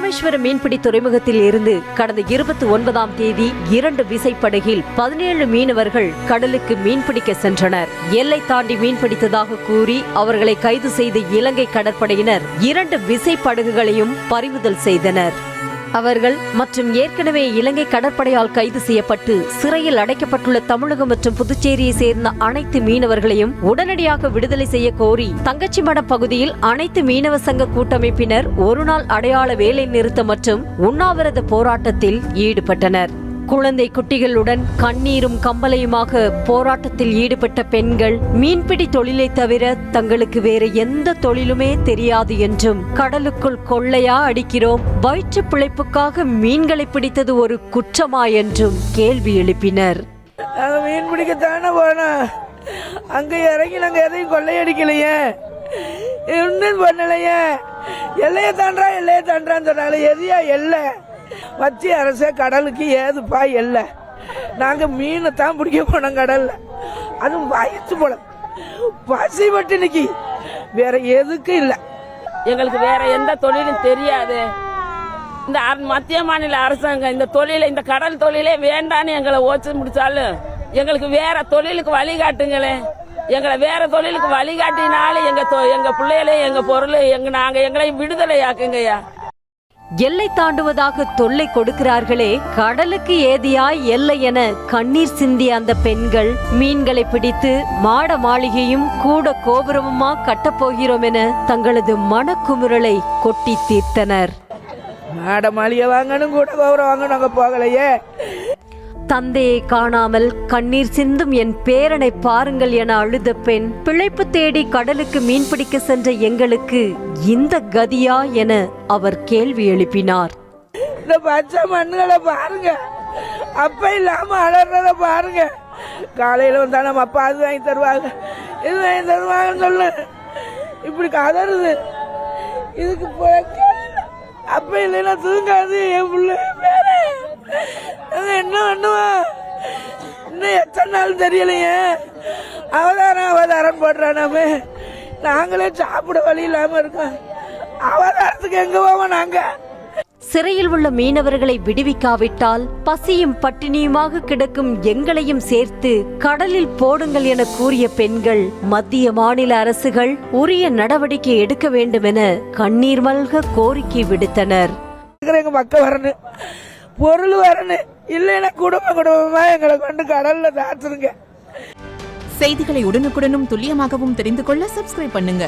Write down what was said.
ராமேஸ்வரம் மீன்பிடி துறைமுகத்தில் இருந்து கடந்த 29ஆம் தேதி 2 விசைப்படகில் 17 மீனவர்கள் கடலுக்கு மீன்பிடிக்க சென்றனர். எல்லை தாண்டி மீன்பிடித்ததாக கூறி அவர்களை கைது செய்த இலங்கை கடற்படையினர் 2 விசைப்படகுகளையும் பறிமுதல் செய்தனர். அவர்கள் மற்றும் ஏற்கனவே இலங்கை கடற்படையால் கைது செய்யப்பட்டு சிறையில் அடைக்கப்பட்டுள்ள தமிழகம் மற்றும் புதுச்சேரியை சேர்ந்த அனைத்து மீனவர்களையும் உடனடியாக விடுதலை செய்ய கோரி தங்கச்சிமடம் பகுதியில் அனைத்து மீனவ சங்க கூட்டமைப்பினர் ஒருநாள் அடையாள வேலை நிறுத்தம் மற்றும் உண்ணாவிரத போராட்டத்தில் ஈடுபட்டனர். குழந்தை குட்டிகளுடன் கண்ணீரும் கம்பலையுமாக போராட்டத்தில் ஈடுபட்ட பெண்கள் மீன்பிடி தொழிலை தவிர தங்களுக்கு வேற எந்த தொழிலுமே தெரியாது என்றும், கடலுக்குள் கொள்ளையா அடிக்கிறோம், வயிற்று பிழைப்புக்காக மீன்களை பிடித்தது ஒரு குற்றமா என்றும் கேள்வி எழுப்பினர். மீன் பிடிக்கத்தானே போனோம், அங்க இறங்கி நாங்க எதையும் கொள்ளையடிக்கலையே, ஒன்றும் பண்ணலையே, எல்லையை தாண்டான்னு சொன்னால எதையா எல்லை மத்திய அரசே கடலுக்கு ஏதுப்பா இல்லை. நாங்கள் மீனை தான் பிடிக்க போனோம் கடல்ல, அதுவும் வயிற்று போல பசி பட்டினிக்கு, வேற எதுக்கும் இல்லை. எங்களுக்கு வேற எந்த தொழிலும் தெரியாது. இந்த மத்திய மாநில அரசாங்கம் இந்த தொழிலை, இந்த கடல் தொழிலே வேண்டான்னு எங்களை ஓச்சு முடிச்சாலும் எங்களுக்கு வேற தொழிலுக்கு வழிகாட்டுங்களே. எங்களை வேற தொழிலுக்கு வழிகாட்டினாலும் எங்க பிள்ளைகளே எங்க பொருள் எங்களை விடுதலை ஆக்குங்கய்யா. எல்லை தாண்டுவதாக தொல்லை கொடுக்கிறார்களே, கடலுக்கு ஏதியாய் எல்லை என கண்ணீர் சிந்திய அந்த பெண்கள் மீன்களை பிடித்து மாட மாளிகையும் கூட கோபுரமுமா கட்டப்போகிறோம் என தங்களது மனக்குமுறலை கொட்டி தீர்த்தனர். மாட மாளிகை வாங்கணும், கூட கோபுரம் வாங்கணும், நாங்க போகலையே. தந்தையை காணாமல் கண்ணீர் சிந்தும் என் பேரனை பாருங்கள் என அழுத பெண், பிழைப்பு தேடி கடலுக்கு மீன்பிடிக்க சென்ற எங்களுக்கு இந்த கதியா என அவர் கேள்வி எழுப்பினார். இந்த பச்சை மண்ணுகளை பாருங்க, அப்ப இல்லாம அலறத பாருங்க. காலையில வந்தா நம்ம அப்பா அது வாங்கி தருவாங்க, இது வாங்கி தருவாங்கன்னு சொல்லு, இப்படி கதறுது. இதுக்கு அப்ப இல்லைன்னா தூங்காது என் பிள்ளை. என்ன பண்ணுவா இன்னும் எத்தனை நாள் தெரியலையே. அவதாரம் போடுறானாமே, நாங்களே சாப்பிட வழி இல்லாம இருக்கோம். அவதாரத்துக்கு எங்க போவோம் நாங்க? சிறையில் உள்ள மீனவர்களை விடுவிக்காவிட்டால் பசியும் பட்டினியுமாக கிடக்கும் எங்களையும் சேர்த்து கடலில் போடுங்கள் என கூறிய பெண்கள், மத்திய மாநில அரசுகள் உரிய நடவடிக்கை எடுக்க வேண்டும் என கண்ணீர் மல்க கோரிக்கை விடுத்தனர். எங்க மக்கள் வரணும், பொருள் வரணும், இல்லைன்னா குடும்பமா எங்களை கொண்டு கடல்ல தாத்துருங்க. செய்திகளை உடனுக்குடனும் துல்லியமாகவும் தெரிந்து கொள்ள சப்ஸ்கிரைப் பண்ணுங்க.